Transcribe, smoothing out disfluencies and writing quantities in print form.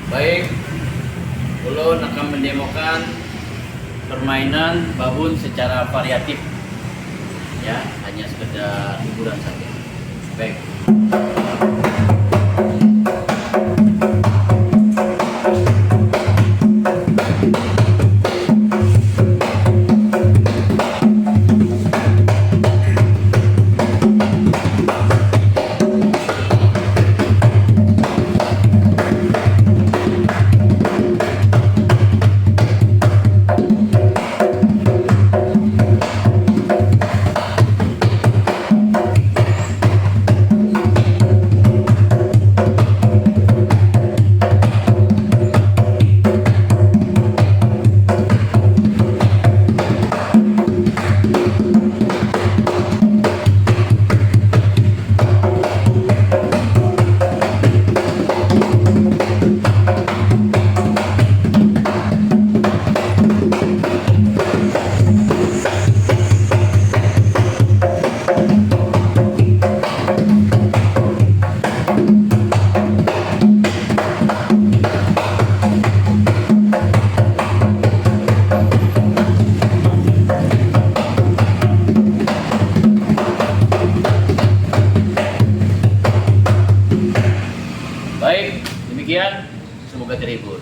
Baik, ulun akan mendemokan permainan babun secara variatif, ya, hanya sekedar hiburan saja. Baik. Baik, demikian. Semoga terhibur.